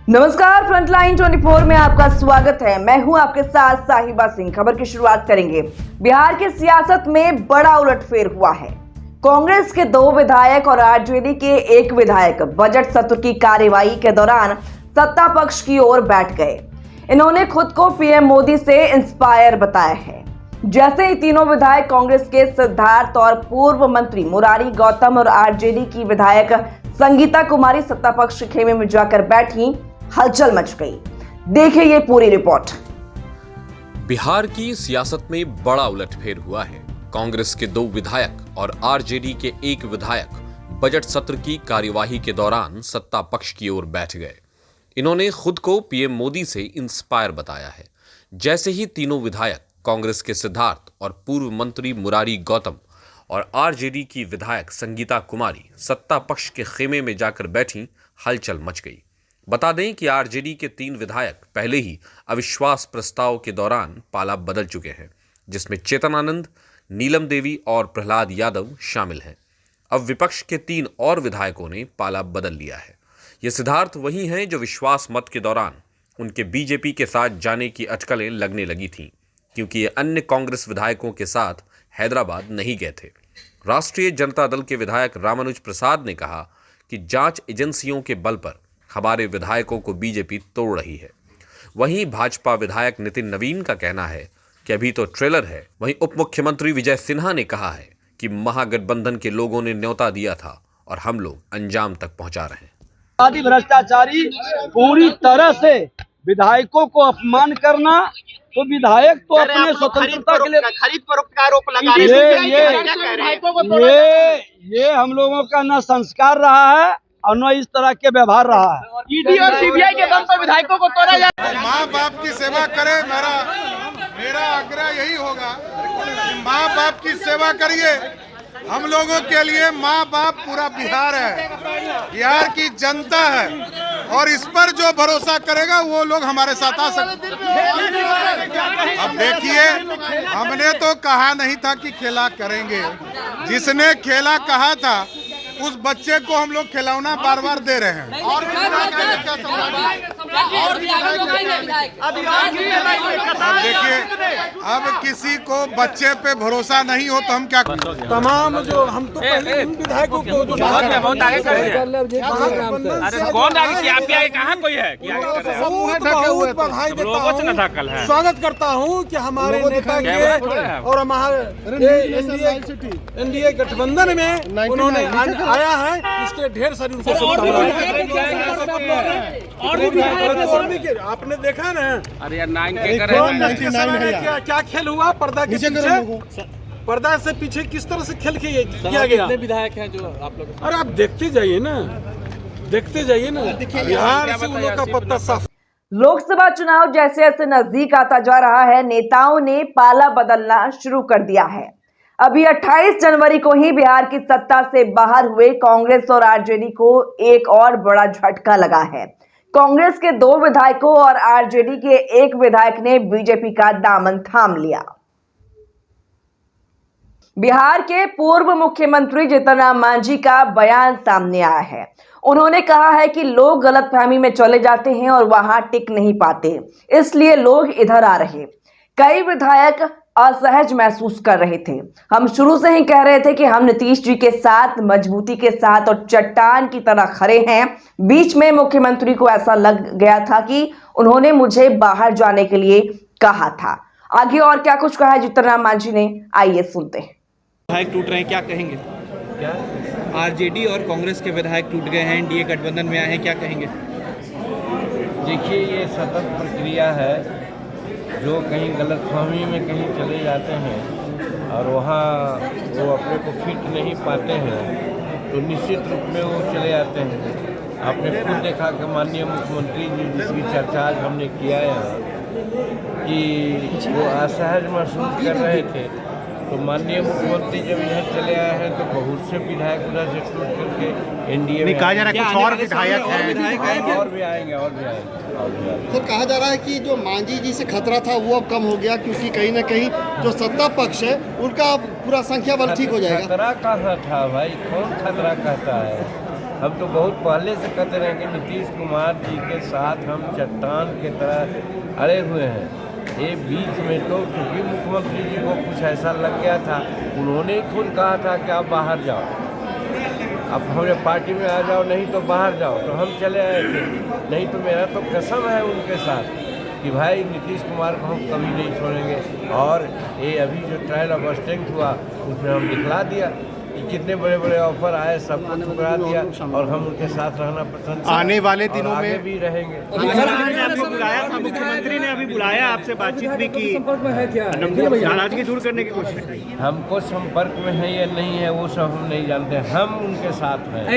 नमस्कार, फ्रंटलाइन 24 में आपका स्वागत है। मैं हूं आपके साथ साहिबा सिंह। खबर की शुरुआत करेंगे। बिहार की सियासत में बड़ा उलटफेर हुआ है। कांग्रेस के 2 विधायक और आरजेडी के 1 विधायक बजट सत्र की कार्यवाही के दौरान सत्ता पक्ष की ओर बैठ गए। इन्होंने खुद को पीएम मोदी से इंस्पायर बताया है। जैसे ही तीनों विधायक कांग्रेस के सिद्धार्थ और पूर्व मंत्री मुरारी गौतम और आरजेडी की विधायक संगीता कुमारी सत्ता पक्ष के खेमे में जाकर बैठी, हलचल मच गई। देखिए ये पूरी रिपोर्ट। बिहार की सियासत में बड़ा उलटफेर हुआ है। कांग्रेस के 2 विधायक और आरजेडी के 1 विधायक बजट सत्र की कार्यवाही के दौरान सत्ता पक्ष की ओर बैठ गए। इन्होंने खुद को पीएम मोदी से इंस्पायर बताया है। जैसे ही तीनों विधायक कांग्रेस के सिद्धार्थ और पूर्व मंत्री मुरारी गौतम और आरजेडी की विधायक संगीता कुमारी सत्ता पक्ष के खेमे में जाकर बैठी, हलचल मच गई। बता दें कि आरजेडी के 3 विधायक पहले ही अविश्वास प्रस्ताव के दौरान पाला बदल चुके हैं, जिसमें चेतन आनंद, नीलम देवी और प्रहलाद यादव शामिल हैं। अब विपक्ष के 3 और विधायकों ने पाला बदल लिया है। ये सिद्धार्थ वही हैं जो विश्वास मत के दौरान उनके बीजेपी के साथ जाने की अटकलें लगने लगी थीं, क्योंकि ये अन्य कांग्रेस विधायकों के साथ हैदराबाद नहीं गए थे। राष्ट्रीय जनता दल के विधायक रामानुज प्रसाद ने कहा कि जांच एजेंसियों के बल पर हमारे विधायकों को बीजेपी तोड़ रही है। वहीं भाजपा विधायक नितिन नवीन का कहना है कि अभी तो ट्रेलर है। वहीं उप मुख्यमंत्री विजय सिन्हा ने कहा है कि महागठबंधन के लोगों ने न्योता दिया था और हम लोग अंजाम तक पहुंचा रहे हैं। आदि भ्रष्टाचारी पूरी तरह से विधायकों को अपमान करना, तो विधायक तो अपने स्वतंत्रता के लिए खरीद फरोख्त का आरोप लगा ये हम लोगों का न संस्कार रहा है और न इस तरह के व्यवहार रहा है। ईडी और सीबीआई के दम पर विधायकों को तोड़ा जाए। माँ बाप की सेवा करे। मेरा आग्रह यही होगा कि माँ बाप की सेवा करिए। हम लोगों के लिए माँ बाप पूरा बिहार है, बिहार की जनता है, और इस पर जो भरोसा करेगा वो लोग हमारे साथ आ सकते। अब देखिए, हमने तो कहा नहीं था कि खेला करेंगे। जिसने खेला कहा था उस बच्चे को हम लोग खिलौना बार बार दे रहे हैं। और देखिए, अब किसी को बच्चे पे भरोसा नहीं हो तो हम क्या करें? तमाम जो हम तो पहले इन विधायकों को जो बहुत आगे कर रहे हैं। अरे कौन आगे किया? आपके आगे कहाँ कोई है? बहुत बधाई देता हूँ, स्वागत करता हूँ कि हमारे नेता के और हमारे एनडीए गठबंधन में उन्होंने आया है। इसके ढेर सारी आपने देखा ना। अरे यार 9 के करे क्या खेल हुआ पर्दा के पीछे, पर्दा से पीछे किस तरह से खेल किया गया। विधायक हैं जो आप लोग? अरे आप देखते जाइए ना, देखते जाइए ना। बिहार से उन लोग का पत्ता साफ। लोकसभा चुनाव जैसे जैसे नजदीक आता जा रहा है, नेताओं ने पाला बदलना शुरू कर दिया है। अभी 28 जनवरी को ही बिहार की सत्ता से बाहर हुए कांग्रेस और आरजेडी को एक और बड़ा झटका लगा है। कांग्रेस के 2 विधायकों और आरजेडी के 1 विधायक ने बीजेपी का दामन थाम लिया। बिहार के पूर्व मुख्यमंत्री जीतन राम मांझी का बयान सामने आया है। उन्होंने कहा है कि लोग गलतफहमी में चले जाते हैं और वहां टिक नहीं पाते, इसलिए लोग इधर आ रहे। कई विधायक असहज महसूस कर रहे थे। हम शुरू से ही कह रहे थे कि हम नीतीश जी के साथ, मजबूती के साथ और चट्टान की तरह खड़े हैं। बीच में मुख्यमंत्री को ऐसा लग गया था कि उन्होंने मुझे बाहर जाने के लिए कहा था। आगे और क्या कुछ कहा है जीतन राम मांझी ने, आइए सुनते हैं। विधायक टूट रहे हैं, क्या कहेंगे? क्या आरजेडी और कांग्रेस के विधायक टूट गए हैं, एनडीए गठबंधन में आए हैं, क्या कहेंगे? देखिए, ये सतत प्रक्रिया है। जो कहीं गलतफहमी में कहीं चले जाते हैं और वहाँ वो अपने को फिट नहीं पाते हैं, तो निश्चित रूप में वो चले जाते हैं। आपने खुद देखा कि माननीय मुख्यमंत्री जी, जिसकी चर्चा आज हमने किया है, कि वो असहज महसूस कर रहे थे, तो माननीय मुख्यमंत्री जब यहाँ चले आए हैं तो बहुत से विधायक उधर से टूट करके एनडीए में कहा जा रहा है कुछ और विधायक हैं, और भी आएंगे। सर, कहा जा रहा है कि जो मांझी जी से खतरा था वो अब कम हो गया, क्योंकि कहीं ना कहीं जो सत्ता पक्ष है उनका पूरा संख्या बल ठीक हो जाएगा। खतरा कहाँ था भाई? कौन खतरा कहता है? हम तो बहुत पहले से कहते रहे कि नीतीश कुमार जी के साथ हम चट्टान के तरह अड़े हुए हैं। ये बीच में तो चूँकि मुख्यमंत्री जी को कुछ ऐसा लग गया था, उन्होंने ही खुद कहा था कि आप बाहर जाओ, अब हमारे पार्टी में आ जाओ, नहीं तो बाहर जाओ, तो हम चले आए थे। नहीं तो मेरा तो कसम है उनके साथ कि भाई नीतीश कुमार को हम कभी नहीं छोड़ेंगे। और ये अभी जो ट्रायल ऑफ स्ट्रेंथ हुआ उसमें हम दिखला दिया कि कितने बड़े बड़े ऑफर आए, सबको ठुकरा दिया और हम उनके साथ रहना पसंद आने वाले दिनों में भी रहेंगे। मुख्यमंत्री ने अभी बुलाया, आपसे बातचीत भी की, नाराजगी दूर करने की कोशिश की। हमको संपर्क में है या नहीं है वो सब हम नहीं जानते, हम उनके साथ हैं।